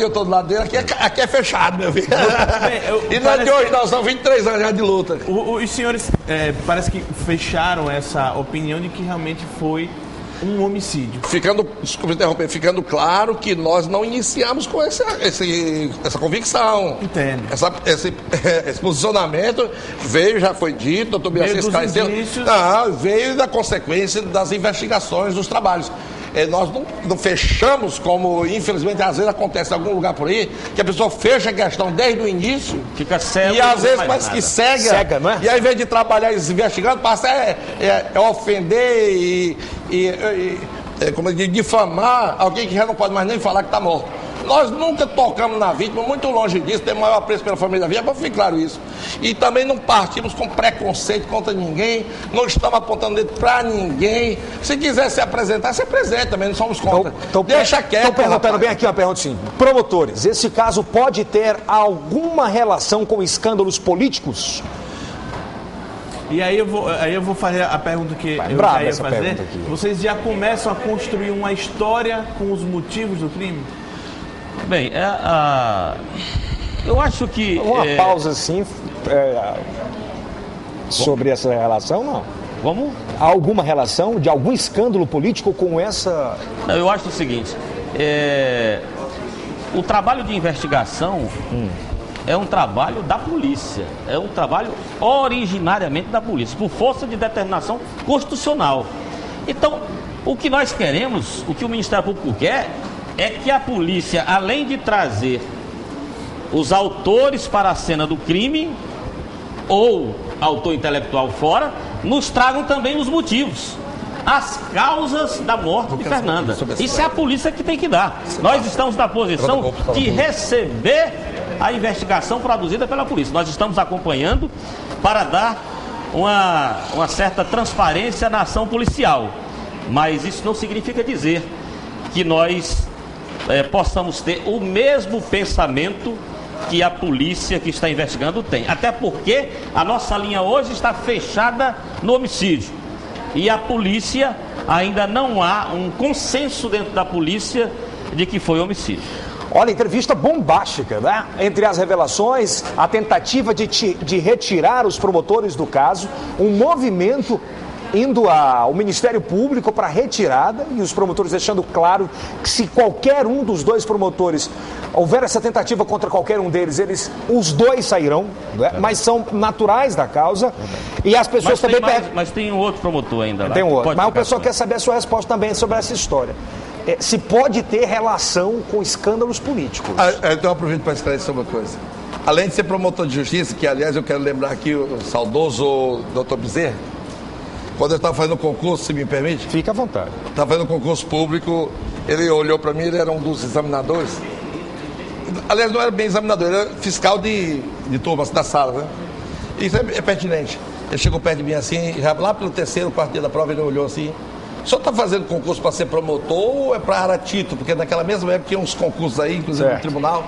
eu tô do lado dele, aqui é fechado, meu filho. E não é de hoje, nós são 23 anos já de luta. Os senhores parece que fecharam essa opinião de que realmente foi um homicídio. Desculpa interromper, ficando claro que nós não iniciamos com essa convicção. Entendo. Esse posicionamento veio, já foi dito, doutor Biaci esclareceu. Veio da consequência das investigações, dos trabalhos. Nós não fechamos, como infelizmente às vezes acontece em algum lugar por aí, que a pessoa fecha a questão desde o início. Fica cego. E às vezes parece que cega, não é? E ao invés de trabalhar investigando, passa a ofender como eu digo, difamar alguém que já não pode mais nem falar que está morto. Nós nunca tocamos na vítima, muito longe disso, temos maior apreço pela família da vítima, para ficar claro isso. E também não partimos com preconceito contra ninguém, não estamos apontando dedo para ninguém. Se quiser se apresentar, se apresente também, não somos contra. Deixa quieto. Estou perguntando bem aqui uma pergunta sim. Promotores, esse caso pode ter alguma relação com escândalos políticos? E aí eu vou fazer a pergunta que eu já ia fazer. Vocês já começam a construir uma história com os motivos do crime? Bem, eu acho que... Uma pausa assim sobre essa relação, não? Vamos? Há alguma relação de algum escândalo político com essa... Não, eu acho o seguinte, o trabalho de investigação é um trabalho da polícia, é um trabalho originariamente da polícia, por força de determinação constitucional. Então, o que nós queremos, o que o Ministério Público quer, é que a polícia, além de trazer os autores para a cena do crime, ou autor intelectual fora, nos tragam também os motivos, as causas da morte de Fernanda. Isso é a polícia que tem que dar. Nós estamos na posição de receber a investigação produzida pela polícia. Nós estamos acompanhando para dar uma certa transparência na ação policial. Mas isso não significa dizer que nós possamos ter o mesmo pensamento que a polícia que está investigando tem. Até porque a nossa linha hoje está fechada no homicídio. E a polícia, ainda não há um consenso dentro da polícia de que foi homicídio. Olha, entrevista bombástica, né? Entre as revelações, a tentativa de retirar os promotores do caso, um movimento indo ao Ministério Público para retirada e os promotores deixando claro que se qualquer um dos dois promotores houver essa tentativa contra qualquer um deles, os dois sairão, né? Mas são naturais da causa. E as pessoas mas tem um outro promotor ainda lá. Tem um outro. Mas o pessoal quer saber a sua resposta também sobre essa história. Se pode ter relação com escândalos políticos. Então eu aproveito para esclarecer uma coisa. Além de ser promotor de justiça, que aliás eu quero lembrar aqui o saudoso doutor Bezerra, quando eu estava fazendo concurso, se me permite? Fica à vontade. Estava fazendo concurso público, ele olhou para mim, ele era um dos examinadores. Aliás, não era bem examinador, ele era fiscal de turma, da sala, né? Isso é pertinente. Ele chegou perto de mim assim, já lá pelo terceiro, quarto dia da prova, ele olhou assim: o senhor está fazendo concurso para ser promotor ou é para aratito? Porque naquela mesma época tinha uns concursos aí, inclusive no tribunal.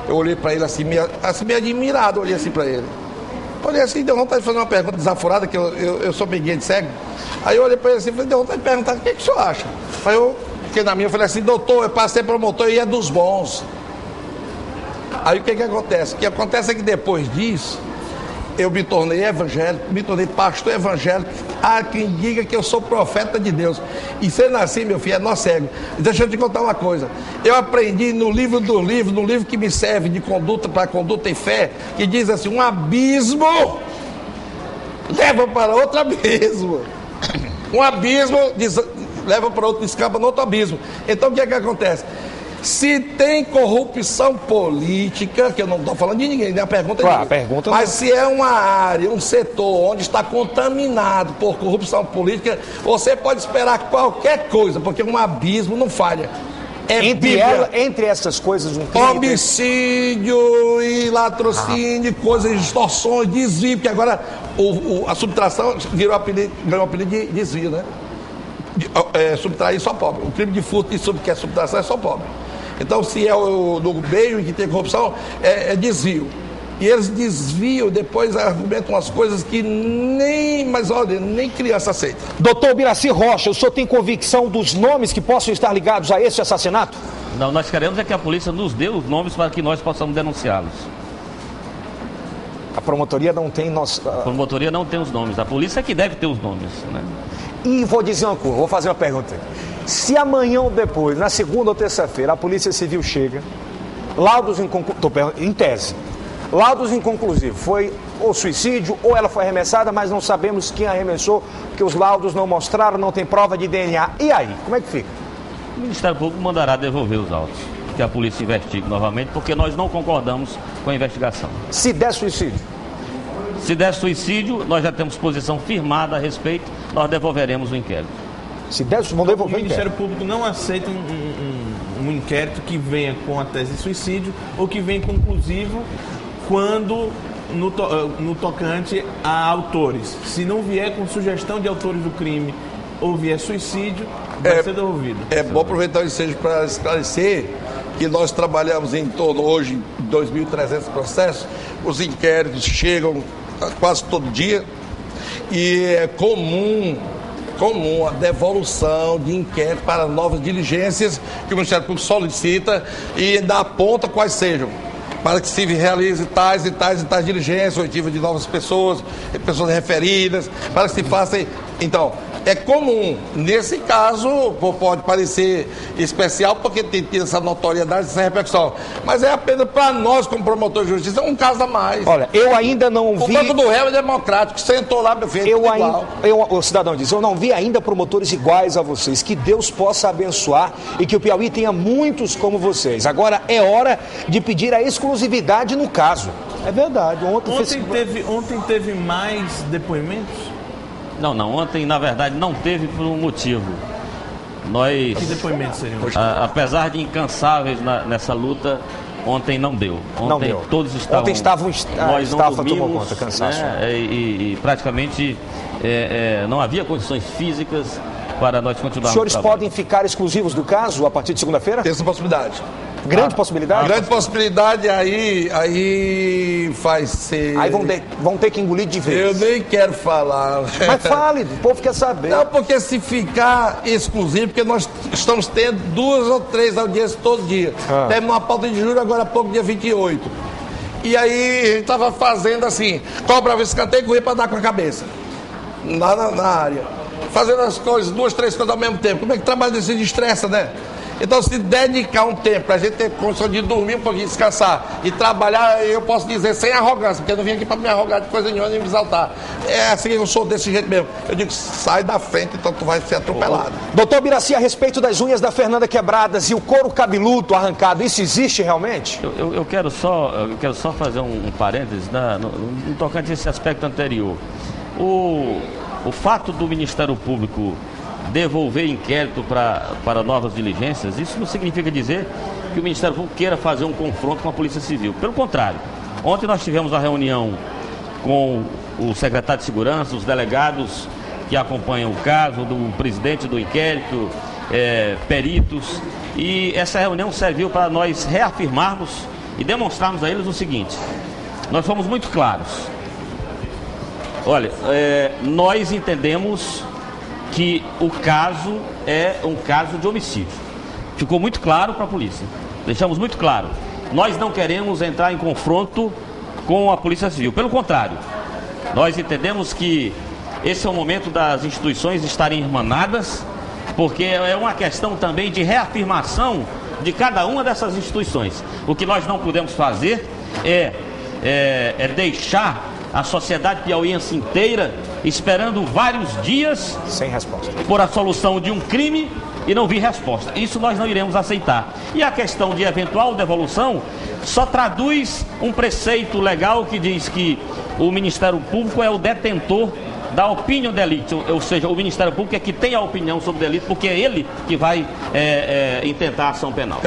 Eu olhei para ele assim, meio admirado, olhei assim para ele. Olhei assim, deu vontade de fazer uma pergunta desaforada, que eu sou meiguinho de cego. Aí eu olhei para ele assim, falei, deu vontade de perguntar: o que o senhor acha? Aí eu fiquei na minha, falei assim: doutor, é para ser promotor e é dos bons. Aí o que acontece? O que acontece é que depois disso, eu me tornei evangélico, me tornei pastor evangélico. Há quem diga que eu sou profeta de Deus. E sendo assim, meu filho, é nó cego. Deixa eu te contar uma coisa. Eu aprendi no livro dos livros, no livro que me serve de conduta para conduta e fé, que diz assim: um abismo leva para outro abismo. Um abismo leva para outro, escapa no outro abismo. Então o que acontece? Se tem corrupção política, que eu não estou falando de ninguém, né? A pergunta é pergunta mas se é uma área, um setor onde está contaminado por corrupção política, você pode esperar qualquer coisa, porque um abismo não falha. Entre essas coisas, um crime, homicídio e latrocínio, coisas, extorsões, desvio, porque agora a subtração ganhou o apelido de desvio, né? Subtrair só pobre. O crime de furto que é subtração é só pobre. Então, se é no meio em que tem corrupção, é desvio. E eles desviam, depois argumentam umas coisas que nem criança aceita. Doutor Biraci Rocha, o senhor tem convicção dos nomes que possam estar ligados a esse assassinato? Não, nós queremos é que a polícia nos dê os nomes para que nós possamos denunciá-los. A promotoria não tem A promotoria não tem os nomes, a polícia é que deve ter os nomes, né? E vou dizer uma coisa, vou fazer uma pergunta. Se amanhã ou depois, na segunda ou terça-feira, a Polícia Civil chega, laudos em tese, laudos inconclusivos, foi ou suicídio ou ela foi arremessada, mas não sabemos quem arremessou, porque os laudos não mostraram, não tem prova de DNA. E aí, como é que fica? O Ministério Público mandará devolver os autos, que a polícia investigue novamente, porque nós não concordamos com a investigação. Se der suicídio? Se der suicídio, nós já temos posição firmada a respeito, nós devolveremos o inquérito. Se der, vão devolver o Ministério Público não aceita um inquérito que venha com a tese de suicídio ou que venha conclusivo quando no tocante a autores. Se não vier com sugestão de autores do crime ou vier suicídio, vai ser devolvido. É bom aproveitar o ensejo para esclarecer que nós trabalhamos em torno, hoje, de 2.300 processos. Os inquéritos chegam quase todo dia e é comum a devolução de inquérito para novas diligências que o Ministério Público solicita e ainda aponta quais sejam, para que se realize tais e tais diligências, oitiva de novas pessoas referidas, para que se faça. Então, é comum. Nesse caso, pode parecer especial, porque tem tido essa notoriedade, essa repercussão. Mas é apenas para nós, como promotor de justiça, é um caso a mais. Olha, eu ainda não vi... O Banco do Réu é democrático, sentou lá, meu filho, o cidadão diz, eu não vi ainda promotores iguais a vocês. Que Deus possa abençoar e que o Piauí tenha muitos como vocês. Agora é hora de pedir a exclusividade no caso. É verdade. Ontem teve mais depoimentos? Não. Ontem, na verdade, não teve por um motivo. Que depoimentos seriam? Apesar de incansáveis nessa luta, ontem não deu. Ontem todos estavam... Ontem nós não dormimos, conta, cansaço. Né? E praticamente não havia condições físicas para nós continuarmos. Os senhores podem ficar exclusivos do caso a partir de segunda-feira? Tem essa possibilidade. Grande possibilidade? Grande possibilidade, aí vai ser... Aí vão ter que engolir de vez. Eu nem quero falar. Mas fale, o povo quer saber. Não, porque se ficar exclusivo, porque nós estamos tendo 2 ou 3 audiências todo dia. Temos uma pauta de julho agora há pouco, dia 28. E aí a gente estava fazendo assim, cobrava esse escanteio e corria para dar com a cabeça. Na área. Fazendo as coisas, 2, 3 coisas ao mesmo tempo. Como é que trabalho desse estressa, né? Então, se dedicar um tempo para a gente ter condição de dormir um pouquinho, descansar e trabalhar, eu posso dizer sem arrogância, porque eu não vim aqui para me arrogar de coisa nenhuma nem me exaltar. É assim, eu sou desse jeito mesmo. Eu digo, sai da frente, então tu vai ser atropelado. Doutor Biraci, a respeito das unhas da Fernanda quebradas e o couro cabeludo arrancado, isso existe realmente? Eu quero só fazer um parênteses no tocante a esse aspecto anterior. O fato do Ministério Público devolver inquérito para novas diligências, isso não significa dizer que o Ministério Público queira fazer um confronto com a Polícia Civil. Pelo contrário, ontem nós tivemos uma reunião com o secretário de Segurança, os delegados que acompanham o caso, do presidente do inquérito, peritos, e essa reunião serviu para nós reafirmarmos e demonstrarmos a eles o seguinte: nós fomos muito claros. Olha, nós entendemos que o caso é um caso de homicídio. Ficou muito claro para a polícia. Deixamos muito claro. Nós não queremos entrar em confronto com a Polícia Civil. Pelo contrário, nós entendemos que esse é o momento das instituições estarem irmanadas, porque é uma questão também de reafirmação de cada uma dessas instituições. O que nós não podemos fazer é deixar a sociedade piauiense inteira esperando vários dias sem resposta por a solução de um crime e não vir resposta. Isso nós não iremos aceitar. E a questão de eventual devolução só traduz um preceito legal que diz que o Ministério Público é o detentor da opinião delito, ou seja, o Ministério Público é que tem a opinião sobre o delito, porque é ele que vai intentar a ação penal.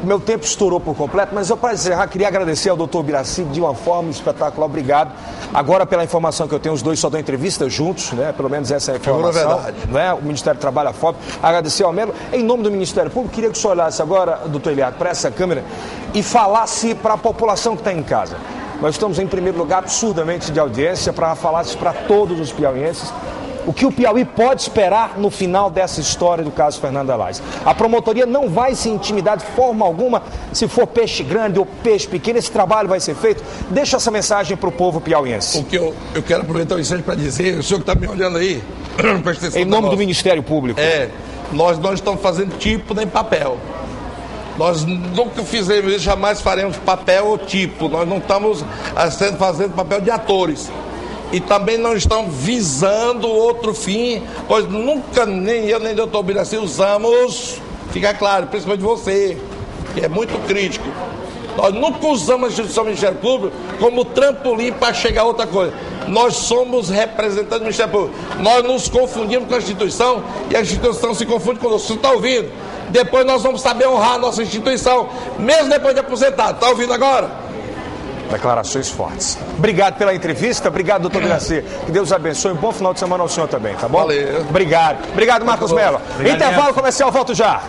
Meu tempo estourou por completo, mas eu, para encerrar, queria agradecer ao doutor Biraci de uma forma espetacular. Obrigado. Agora, pela informação que eu tenho, os dois só dão entrevista juntos, né? Pelo menos essa é a informação. Verdade. Né? O Ministério trabalha forte. Agradecer ao Melo. Em nome do Ministério Público, queria que o senhor olhasse agora, doutor Eliardo, para essa câmera e falasse para a população que está em casa. Nós estamos, em primeiro lugar, absurdamente de audiência, para falar isso para todos os piauienses. O que o Piauí pode esperar no final dessa história do caso Fernando Arlais? A promotoria não vai se intimidar de forma alguma se for peixe grande ou peixe pequeno, esse trabalho vai ser feito. Deixa essa mensagem para o povo piauiense. O que eu quero aproveitar o instante para dizer, o senhor que está me olhando aí, presta atenção. Em nome do Ministério Público. Nós não estamos fazendo tipo nem papel. Nós nunca fizemos isso, jamais faremos papel ou tipo. Nós não estamos fazendo papel de atores. E também não estamos visando outro fim, pois nunca, nem eu nem o doutor Biraci usamos, fica claro, principalmente você, que é muito crítico. Nós nunca usamos a instituição do Ministério Público como trampolim para chegar a outra coisa. Nós somos representantes do Ministério Público. Nós nos confundimos com a instituição e a instituição se confunde conosco. Você está ouvindo? Depois nós vamos saber honrar a nossa instituição, mesmo depois de aposentado. Está ouvindo agora? Declarações fortes. Obrigado pela entrevista, obrigado, doutor Biraci. Que Deus abençoe. Um bom final de semana ao senhor também, tá bom? Valeu. Obrigado. Obrigado, Marcos Mello. Intervalo comercial, volto já.